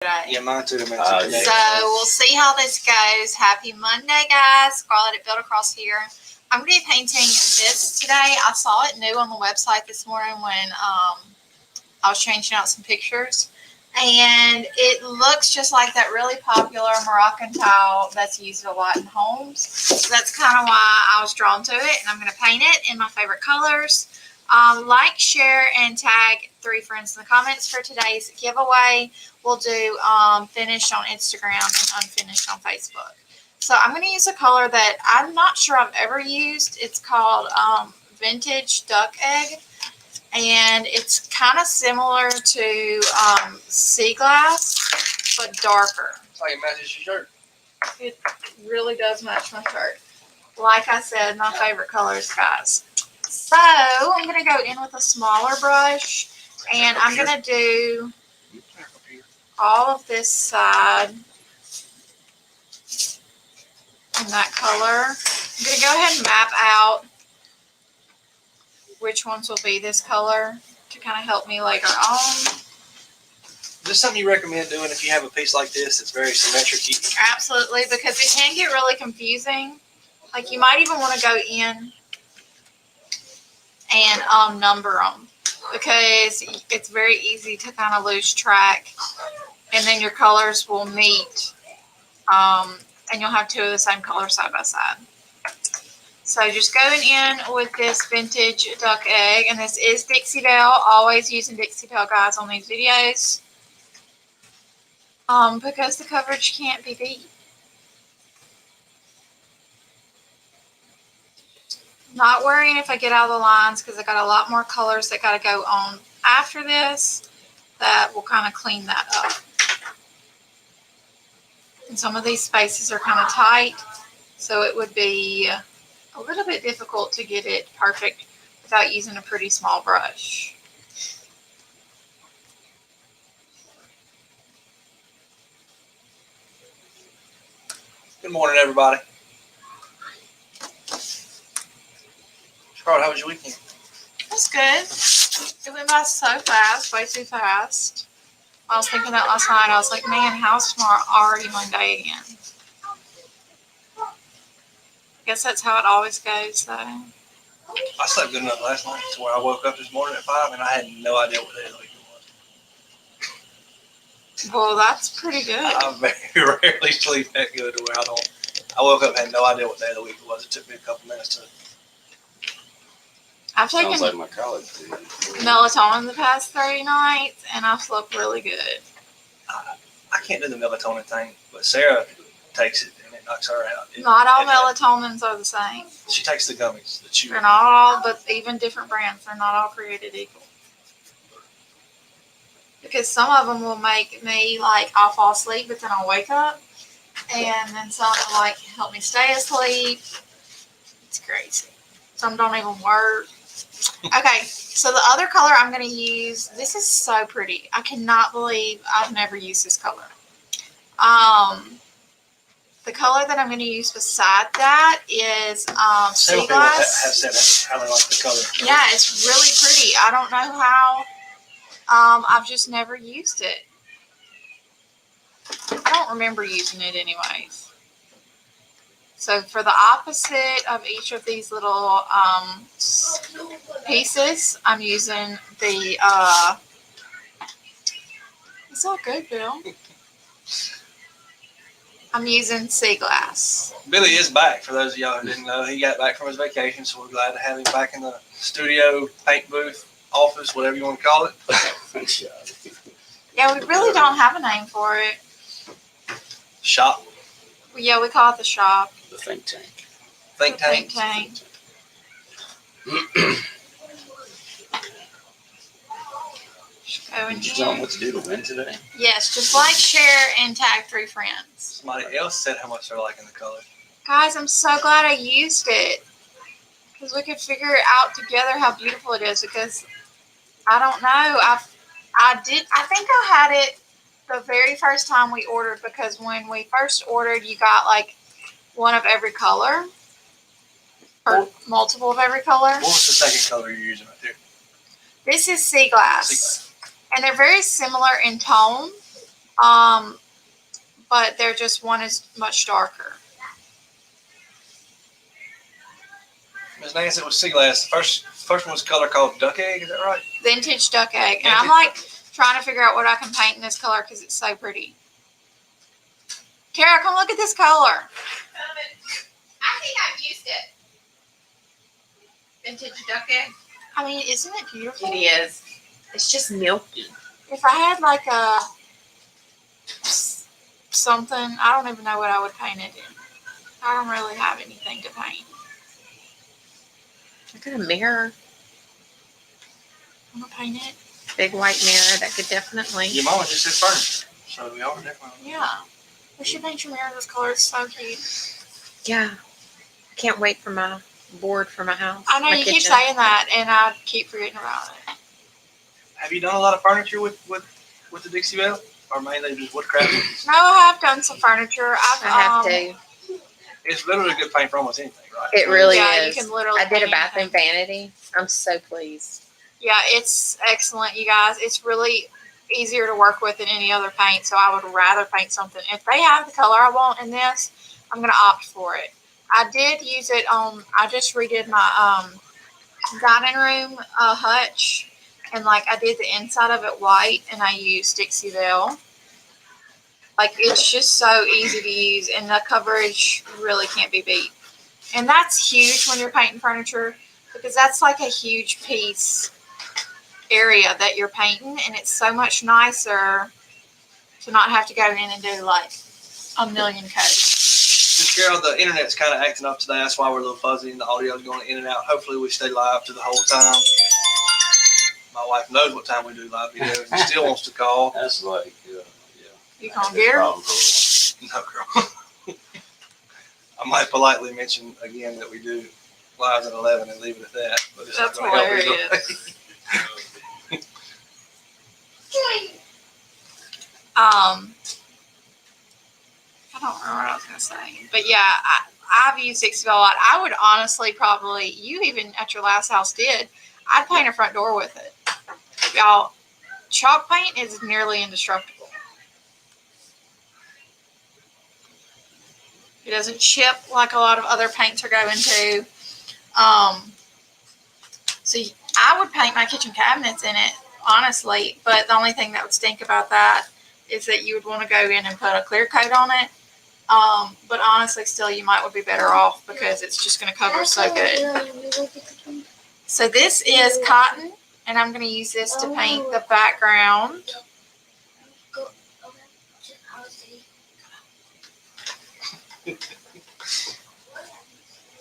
today. Yeah, mine too. So we'll see how this goes. Happy Monday, guys. Scarlett at Build Across here. I'm going to be painting this today. I saw it new on the website this morning when I was changing out some pictures. And it looks just like that really popular Moroccan tile that's used a lot in homes. So that's kind of why I was drawn to it. And I'm going to paint it in my favorite colors. Like, share, and tag 3 friends in the comments for today's giveaway. We'll do finished on Instagram and unfinished on Facebook. So I'm going to use a color that I'm not sure I've ever used. It's called Vintage Duck Egg. And it's kind of similar to sea glass, but darker. It's like it matches your shirt. It really does match my shirt. Like I said, my favorite colors, guys. So I'm going to go in with a smaller brush, and I'm going to do all of this side in that color. I'm going to go ahead and map out which ones will be this color to kind of help me later on. Is this something you recommend doing if you have a piece like this that's very symmetric? Absolutely, because it can get really confusing. Like, you might even want to go in and number them, because it's very easy to kind of lose track, and then your colors will meet, and you'll have 2 of the same color side by side. So just going in with this Vintage Duck Egg, and this is Dixie Belle. Always using Dixie Belle, guys, on these videos, because the coverage can't be beat. Not worrying if I get out of the lines, because I got a lot more colors that got to go on after this that will kind of clean that up. And some of these spaces are kind of tight, so it would be a little bit difficult to get it perfect without using a pretty small brush. Good morning, everybody. Scarlett, how was your weekend? It was good. It went by so fast, way too fast. I was thinking that last night. I was like, man, how's tomorrow already Monday again? I guess that's how it always goes, though. I slept good enough last night to where I woke up this morning at 5 and I had no idea what day of the week it was. Well, that's pretty good. I very rarely sleep that good to where I woke up and had no idea what day of the week it was. It took me a couple minutes to. I've taken Sounds like my college dude. melatonin the past 3 nights, and I've slept really good. I can't do the melatonin thing, but Sarah takes it and it knocks her out. Not all melatonins are the same. She takes the gummies. The chew. They're not all, but even different brands, they're not all created equal. Because some of them will make me, like, I'll fall asleep, but then I'll wake up. And then some will, like, help me stay asleep. It's crazy. Some don't even work. Okay, so the other color I'm going to use, this is so pretty. I cannot believe I've never used this color. The color that I'm going to use beside that is sea glass. Have said how they like the color. Yeah, it's really pretty. I don't know how. I've just never used it. I don't remember using it anyways. So for the opposite of each of these little pieces, I'm using the, it's all good, Bill. I'm using sea glass. Billy is back, for those of y'all who didn't know. He got back from his vacation, so we're glad to have him back in the studio, paint booth, office, whatever you want to call it. Yeah, we really don't have a name for it. Shop. Yeah, we call it the shop. The think tank. Think tank. Think tank. Did you tell them what to do to win today? Yes, just like, share, and tag 3 friends. Somebody else said how much they're liking the color. Guys, I'm so glad I used it, because we could figure out together how beautiful it is. Because I don't know, I think I had it the very first time we ordered, because when we first ordered, you got like one of every color, or multiple of every color. What was the second color you're using right there? This is sea glass. And they're very similar in tone. But they're just one is much darker. Ms. Nancy, it was sea glass. The first one was color called duck egg. Is that right? Vintage duck egg. And I'm like trying to figure out what I can paint in this color because it's so pretty. Kara, come look at this color. I think I've used it. Vintage duck egg. I mean, isn't it beautiful? It is. It's just milky. If I had like a something, I don't even know what I would paint it in. I don't really have anything to paint. I got a mirror, I'm gonna paint it. big white mirror that could definitely. Your mama just said furniture, so we are definitely. Yeah. We should paint your mirror this color. It's so cute. Yeah. Can't wait for my board for my house. I know my you keep kitchen. saying that, and I keep forgetting about it. Have you done a lot of furniture with the Dixie Belle, or mainly just woodcraft? No, I have done some furniture. I have to. It's literally good paint for almost anything, right? It really yeah, is. you can literally. I did a paint bathroom anything. vanity. I'm so pleased. Yeah, it's excellent, you guys. It's really easier to work with than any other paint, so I would rather paint something. If they have the color I want in this, I'm going to opt for it. I did use it on, I just redid my dining room hutch, and like I did the inside of it white, and I used Dixie Belle. Like, it's just so easy to use, and the coverage really can't be beat. And that's huge when you're painting furniture, because that's like a huge piece area that you're painting, and it's so much nicer to not have to go in and do like a million coats. Miss Carol, the internet's kind of acting up today. That's why we're a little fuzzy and the audio's going in and out. Hopefully we stay live to the whole time. My wife knows what time we do live videos and still wants to call. That's like, yeah. You gonna get her? Problem for No, girl. I might politely mention again that we do lives at 11 and leave it at that. But it's not That's gonna help either way. hilarious. I don't remember what I was gonna say, but yeah, I've used Dixie Belle a lot. I would honestly probably, you even at your last house did. I'd paint a front door with it. Y'all, chalk paint is nearly indestructible. It doesn't chip like a lot of other paints are going to. So I would paint my kitchen cabinets in it, honestly, but the only thing that would stink about that is that you would want to go in and put a clear coat on it. But honestly, still, you might would be better off because it's just going to cover so good. So this is cotton, and I'm going to use this to paint the background.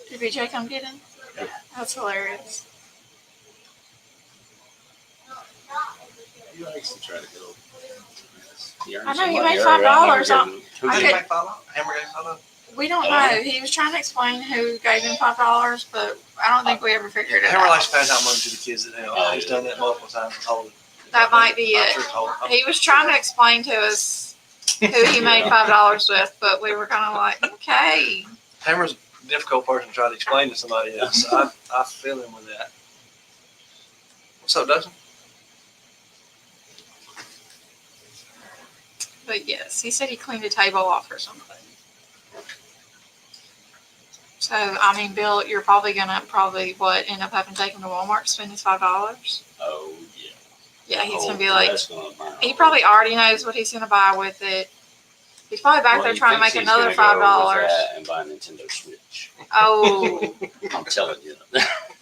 Did BJ come get him? Yeah. That's hilarious. He likes to try to go. I know, he made $5 on- Who I did could- he make $5? Hammer gave $5? We don't know. He was trying to explain who gave him $5, but I don't think we ever figured it Hammer out. likes to pass out money to the kids that help. Oh, He's yeah. done that multiple times with Holden. That might be I'm it. sure it's Holden. He was trying to explain to us who he made $5 with, but we were kind of like, okay. Hammer's a difficult person to try to explain to somebody else. So I feel him with that. What's up, Dustin? But yes, he said he cleaned a table off or something. So, I mean, Bill, you're probably going to end up having to take him to Walmart to spend his $5? Oh, yeah. Yeah, he's going to be Oh, like, that's gonna burn he all probably already knows what he's going to buy with it. He's probably back Well, there he trying to make thinks he's another gonna go with $5. that and buy a Nintendo Switch. Oh, I'm telling you.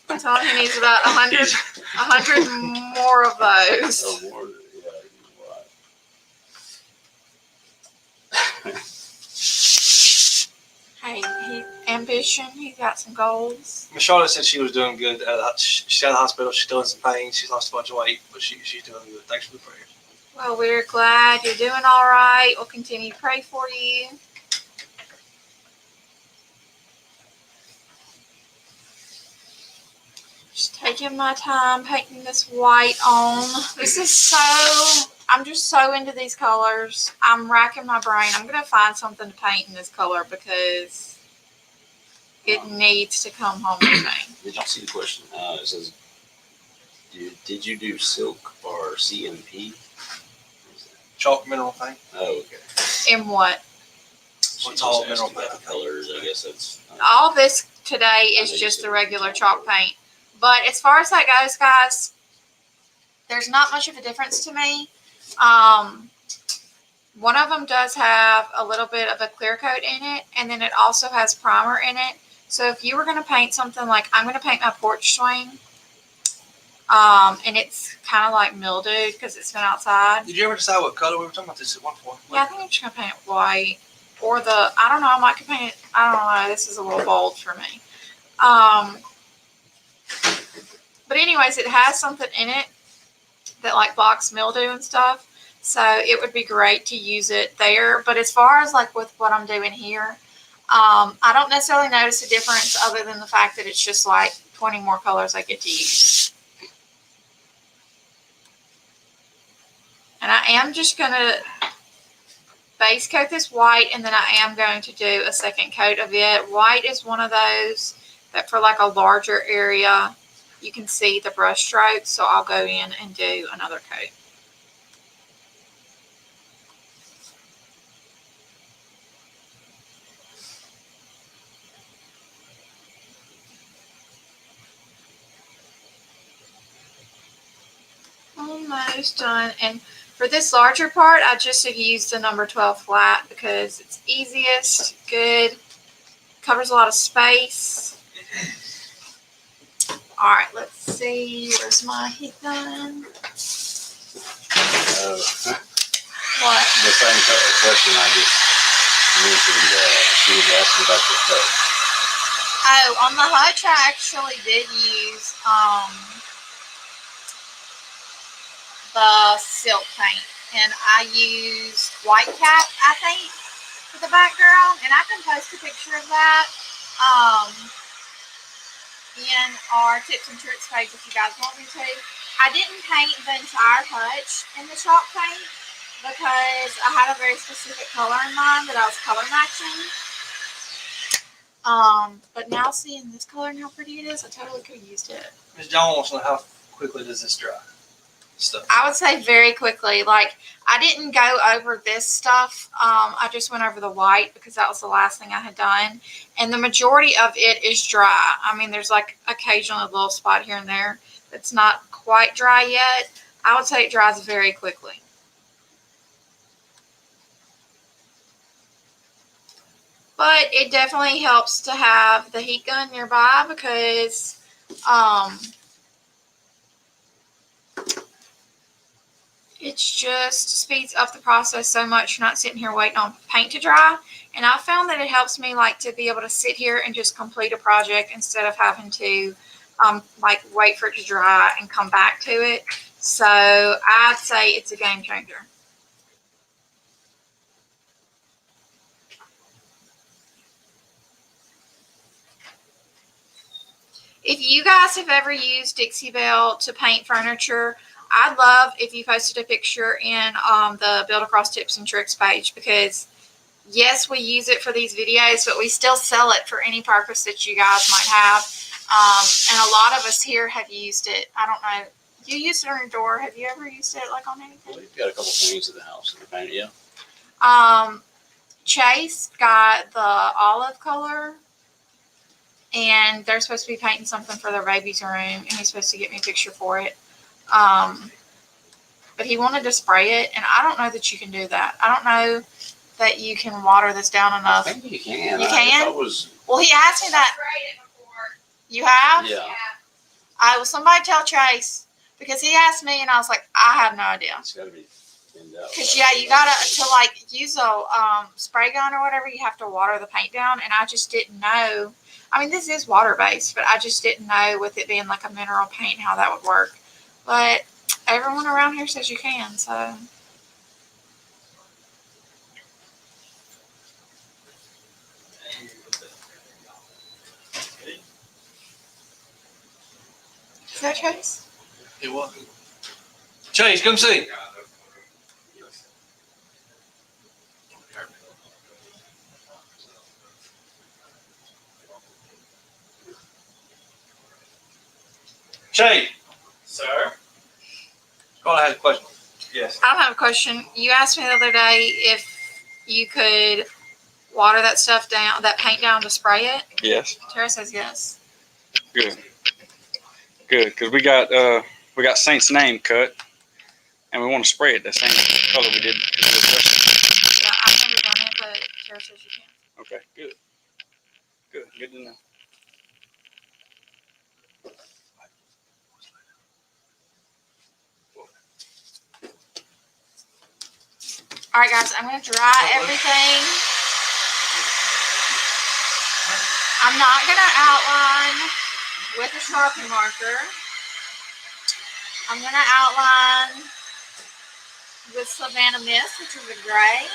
I'm telling you, he needs about 100 more of those. Oh, more, yeah, you know what? Hey, ambition, he's got some goals. Miss Charlotte said she was doing good. She's out of the hospital. She's still in some pain. She's lost a bunch of weight, but she's doing good. Thanks for the prayers. Well, we're glad you're doing all right. We'll continue to pray for you. Just taking my time painting this white on. This is so, I'm just so into these colors. I'm racking my brain. I'm going to find something to paint in this color because it needs to come home with me. Did you see the question? It says, did you do silk or CMP? chalk mineral paint. Oh, okay. In what? What's all She just mineral asked about paint? the colors, I guess that's. All this today is just the regular chalk paint. But as far as that goes, guys, there's not much of a difference to me. One of them does have a little bit of a clear coat in it, and then it also has primer in it. So if you were going to paint something like I'm going to paint my porch swing, and it's kind of like mildewed because it's been outside. Did you ever decide what color we were talking about this at one point? Yeah, I think I'm just going to paint it white. Or I don't know, I might could paint it, I don't know, this is a little bold for me. But anyways, it has something in it that like blocks mildew and stuff. So it would be great to use it there. But as far as like with what I'm doing here, I don't necessarily notice a difference other than the fact that it's just like 20 more colors I get to use. And I am just going to base coat this white, and then I am going to do a second coat of it. White is one of those that for like a larger area, you can see the brush strokes. So I'll go in and do another coat. Almost done. And for this larger part, I just have used the number 12 flat because it's easiest, good, covers a lot of space. All right, let's see. Where's my heat gun? What? The same question I just mentioned, she was asking about the coat. Oh, on the hutch, I actually did use the silk paint, and I used white cap, I think, for the background, and I can post a picture of that in our tips and tricks page if you guys want me to. I didn't paint the entire hutch in the chalk paint because I had a very specific color in mind that I was color matching. But now seeing this color and how pretty it is, I totally could have used it. Ms. John wants to know how quickly does this dry? Stuff. I would say very quickly. Like, I didn't go over this stuff. I just went over the white because that was the last thing I had done. And the majority of it is dry. I mean, there's like occasionally a little spot here and there that's not quite dry yet. I would say it dries very quickly. But it definitely helps to have the heat gun nearby because it just speeds up the process so much. You're not sitting here waiting on paint to dry. And I found that it helps me like to be able to sit here and just complete a project instead of having to like wait for it to dry and come back to it. So I'd say it's a game changer. If you guys have ever used Dixie Belle to paint furniture, I'd love if you posted a picture in the Build Across Tips and Tricks page because, yes, we use it for these videos, but we still sell it for any purpose that you guys might have. And a lot of us here have used it. I don't know. You used it on your door. Have you ever used it like on anything? We've got a couple things at the house that are painted, yeah. Chase got the olive color. And they're supposed to be painting something for their baby's room, and he's supposed to get me a picture for it. But he wanted to spray it, and I don't know that you can do that. I don't know that you can water this down enough. I think you can. You can? Well, he asked me that. You have? Yeah. Well, somebody tell Chase, because he asked me, and I was like, I have no idea. It's got to be thinned out. Because, yeah, you got to like, use a spray gun or whatever, you have to water the paint down, and I just didn't know. I mean, this is water-based, but I just didn't know with it being like a mineral paint how that would work. But everyone around here says you can, so. Is that Chase? It was. Chase, come see. Chase. Sir? Carl, I had a question. Yeah. Yes. I don't have a question. You asked me the other day if you could water that stuff down, that paint down to spray it. Yes. Tara says yes. Good. Good. Because we got Saint's name cut, and we want to spray it the same color we did. Yeah, I've never done it, but Tara says you can. Okay. Good. Good. Good to know. All right, guys, I'm going to dry everything. I'm not going to outline with a Sharpie marker. I'm going to outline with Savannah Mist, which is a gray.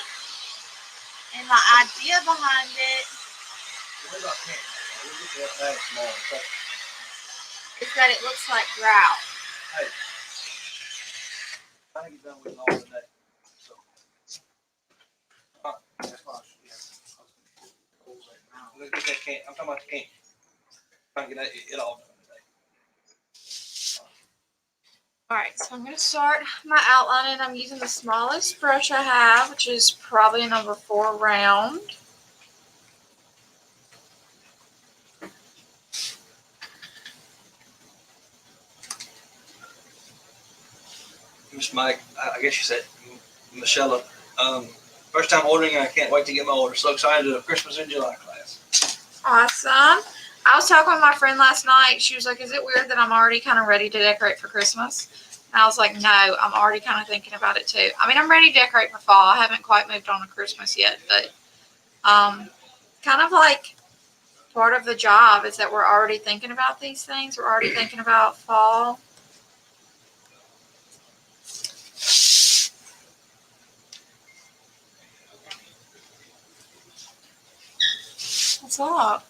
And the idea behind it is that it looks like grout. I think it's done with all today. So. That's fine. Look at that can. I'm talking about the can. Trying to get it all done today. All right, so I'm going to start my outlining. I'm using the smallest brush I have, which is probably a number 4 round. Mr. Mike, I guess you said Michelle. First time ordering, I can't wait to get my order. So excited to do a Christmas in July class. Awesome. I was talking with my friend last night. She was like, is it weird that I'm already kind of ready to decorate for Christmas? And I was like, no, I'm already kind of thinking about it too. I mean, I'm ready to decorate for fall. I haven't quite moved on to Christmas yet, but kind of like part of the job is that we're already thinking about these things. We're already thinking about fall. What's up?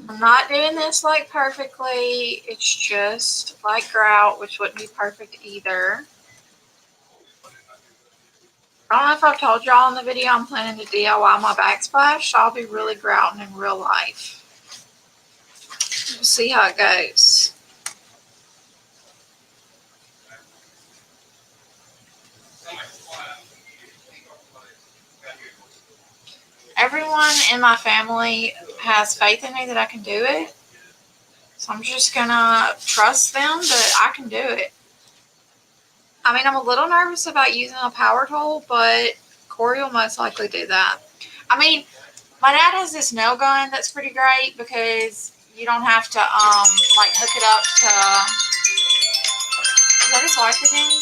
I'm not doing this like perfectly. It's just like grout, which wouldn't be perfect either. I don't know if I've told y'all in the video I'm planning to DIY my backsplash. So I'll be really grouting in real life. We'll see how it goes. Everyone in my family has faith in me that I can do it. So I'm just gonna trust them that I can do it. I mean, I'm a little nervous about using a power tool, but Corey will most likely do that. I mean, my dad has this nail gun that's pretty great because you don't have to like hook it up to. Is that his wife again?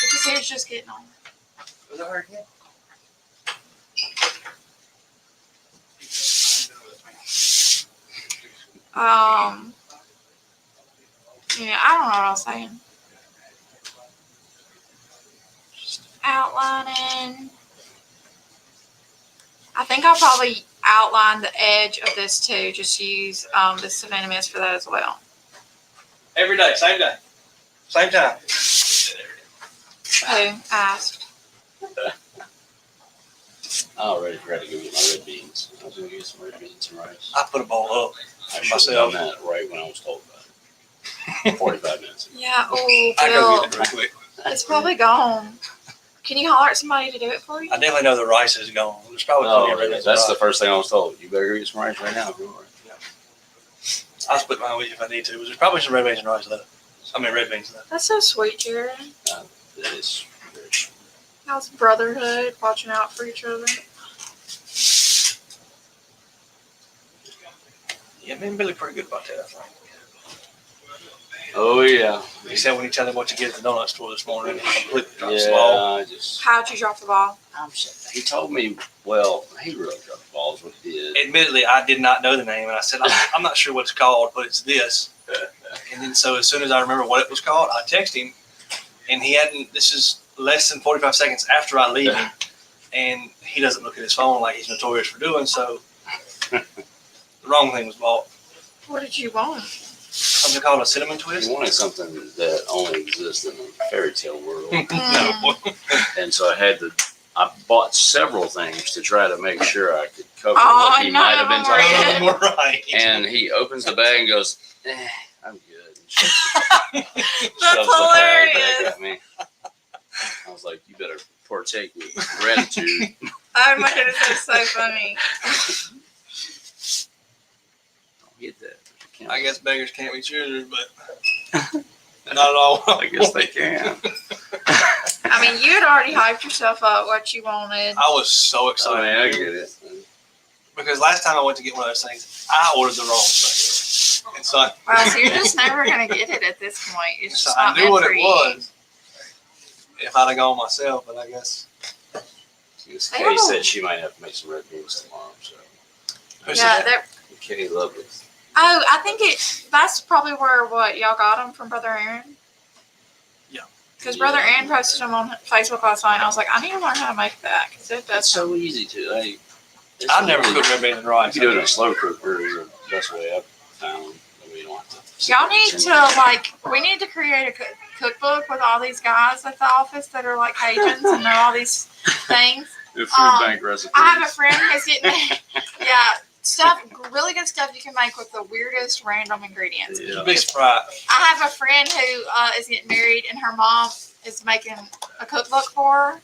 Because he was just getting on. Was that her again? Yeah, I don't know what I was saying. Just outlining. I think I'll probably outline the edge of this too. Just use the Savannah Mist for that as well. Every day, same day. Same time. Who asked? I already forgot to go get my red beans. I was going to get some red beans and rice. I put a bowl up. I should have done that right when I was told about it. 45 minutes ago. Yeah, oh, I go Bill. get it real quick. It's probably gone. Can you holler at somebody to do it for you? I definitely know the rice is gone. There's probably plenty of red Oh, beans. that's and the rice. first thing I was told. You better go get some rice right now. If you want. I'll split mine with you if I need to. There's probably some red beans and rice left. I mean, red beans left. That's so sweet, Jared. That is very sweet. How's brotherhood? Watching out for each other. Yeah, me and Billy pretty good about that, I think. Oh, yeah. He said when he tell him what to get at the donut store this morning, he completely dropped the ball. Yeah, I just. How'd you drop the ball? He told me, well, he really dropped the balls what he did. Admittedly, I did not know the name, and I said, I'm not sure what it's called, but it's this. And then so as soon as I remember what it was called, I text him, and he hadn't, this is less than 45 seconds after I leave him, and he doesn't look at his phone like he's notorious for doing, so the wrong thing was bought. What did you want? Something called a cinnamon He twist? wanted something that only exists in a fairy tale world. No. And so I bought several things to try to make sure I could cover Oh, what he none might have of been them were talking in. about. We're right. And he opens the bag and goes, I'm good. And That's shoves the bag hilarious. back at me. I was like, you better partake with gratitude. Oh my goodness, that's so funny. Don't get that. You I can't. guess beggars can't be choosers, but not at all. I guess they can. I mean, you had already hyped yourself up what you wanted. I was so Oh, excited. man, I get it. Because last time I went to get one of those things, I ordered the wrong thing. And so Well, so you're just never gonna get it at this point. It's so just I not knew meant what for it you. was if I'd have gone myself, but I guess. Kay said she might have to make some red beans tomorrow. So, Who said Yeah, that? they're. Kay Lovelace. Oh, I think that's probably where y'all got them from Brother Aaron. Yeah. Because Brother Aaron posted them on Facebook last night, and I was like, I need to learn how to make that because it does. That's so easy to. I never cooked red beans and rice. You do it in a slow cooker is the best way I've found. That we don't have to. Y'all need to we need to create a cookbook with all these guys at the office that are like Cajuns and know all these things. The food bank recipes. I have a friend who's getting really good stuff you can make with the weirdest random ingredients. Yeah. You'd be surprised. I have a friend who is getting married, and her mom is making a cookbook for her,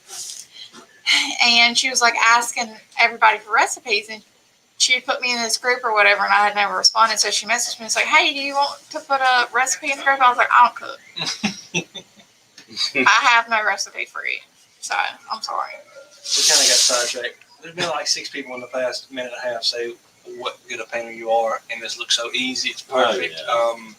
and she was like asking everybody for recipes, and she put me in this group or whatever, and I had never responded. So she messaged me and was like, "Hey, do you want to put a recipe in the group?" I was like, "I don't cook. I have no recipe for you, so I'm sorry." We kind of got sidetracked. There's been like 6 people in the past minute and a half say what good a painter you are, and this looks so easy. It's perfect.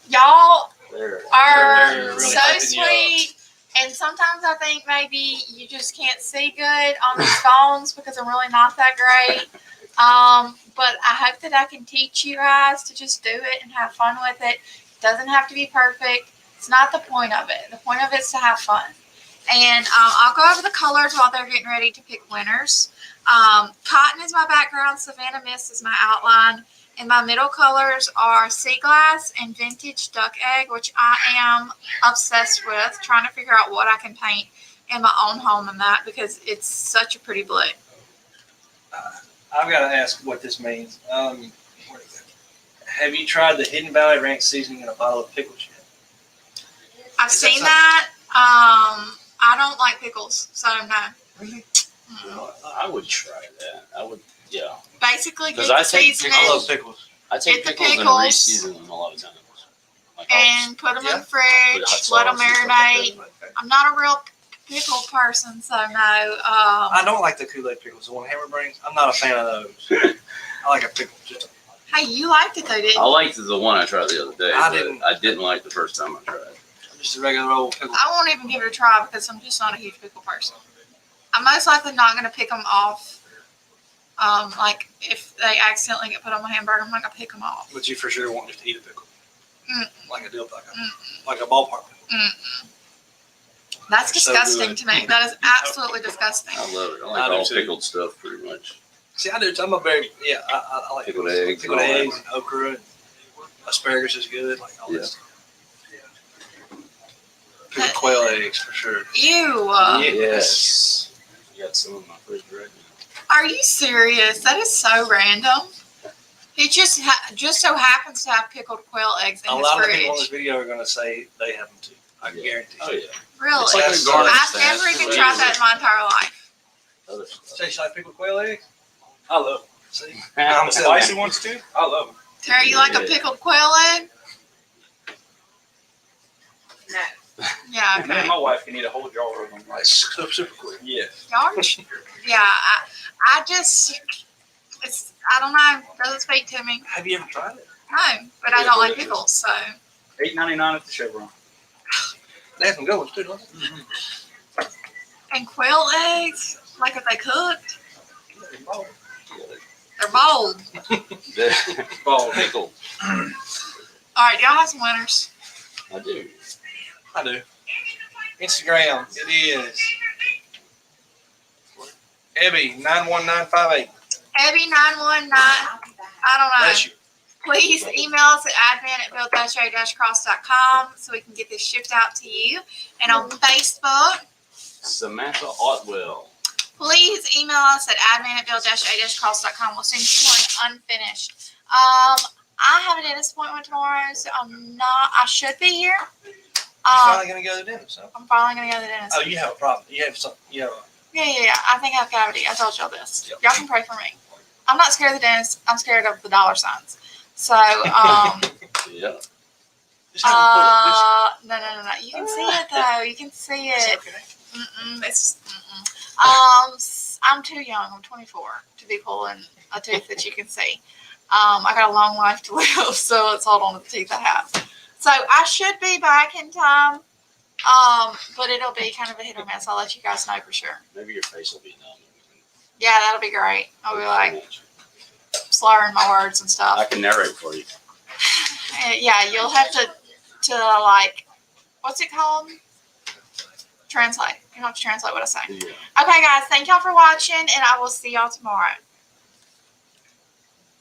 Y'all There. are They're really so hyping you up. sweet. And sometimes I think maybe you just can't see good on these phones because I'm really not that great. But I hope that I can teach you guys to just do it and have fun with it. It doesn't have to be perfect. It's not the point of it. The point of it is to have fun. And I'll go over the colors while they're getting ready to pick winners. Cotton is my background. Savannah Mist is my outline. And my middle colors are Sea Glass and Vintage Duck Egg, which I am obsessed with, trying to figure out what I can paint in my own home in that because it's such a pretty blue. I've got to ask what this means. What is it? Have you tried the Hidden Valley Ranch seasoning in a bottle of pickles yet? I've Is that seen that. I don't like pickles, so no. Really? I would try that. I would, yeah. Basically, get 'Cause the I take seasoning I love pickles. I take Get the pickles and pickles. re-season them a lot of times. Like and put them in Yeah. the fridge, hot let them sauce and stuff like marinate. that. I'm not a real pickle person, so no. I don't like the Kool-Aid pickles. The one Hammer brings, I'm not a fan of those. I like a pickle. Just Hey, you liked it though, didn't I you? liked the one I tried the other day. I but didn't. I didn't like the first time I tried. just a regular old pickle. I won't even give it a try because I'm just not a huge pickle person. I'm most likely not going to pick them off. Like if they accidentally get put on my hamburger, I'm not going to pick them off. But you for sure want just to eat a pickle. Like a dill pickle. Mm-mm. Like a ballpark pickle. Mm-mm. That's They're so disgusting good. to me. That is absolutely disgusting. I love it. I I like do all too. pickled stuff pretty much. See, I do. I'm a very, I like Pickled pickles. eggs Pickled and all that. eggs and okra and asparagus is good. Like all this. Pickled quail eggs for sure. Ew. Yes. You got some of my fridge right now. Are you serious? That is so random. He just so happens to have pickled quail eggs in A his lot of the people on this fridge. video are going to say they have them too. I Yeah. guarantee. Oh yeah. Really? It's like That's- a garnish I've stand never for even later. tried that in my entire life. Other stuff. Say you like pickled quail eggs? I love them. See? The spicy ones too. I love them. Terry, you like a Yeah. pickled quail egg? No. Yeah, Me and okay. my wife can eat a whole jar of them. Like super quick. Yes. Y'all are, yeah, I just, I don't know. It doesn't speak to me. Have you ever tried it? No, but I don't like pickles, so. $8.99 at the Chevron. They have some good ones too, don't they? And quail eggs, like if they cooked, Oh, they're bold. Ball pickled. All right, y'all have some winners. I do. I do. Instagram, it is Ebby91958. Ebby919, I don't know. Bless you. Please email us at admin@build-a-cross.com so we can get this shipped out to you. And on Facebook, Samantha Otwell. please email us at admin@build-a-cross.com. We'll send you one unfinished. I have a dentist appointment tomorrow, so I should be here. You finally gonna go to the dentist? Huh? I'm finally gonna go to the dentist. Oh, you have a problem. You have some. You have a. Yeah. I think I have cavity. I told y'all this. Yep. Y'all can pray for me. I'm not scared of the dentist. I'm scared of the dollar signs. So, Yeah. Just have to pull it. no. You can see it though. You can see It's it. okay. I'm too young. I'm 24 to be pulling a tooth that you can see. I got a long life to live, so let's hold on to the teeth I have. So I should be back in time, but it'll be kind of a hit or miss. I'll let you guys know for sure. Maybe your face will be numb. Yeah, that'll be great. I'll be like slurring my words and I stuff. can narrate for you. Yeah, you'll have to like, what's it called? Translate. You have to translate what I say. Yeah. Okay, guys, thank y'all for watching, and I will see y'all tomorrow.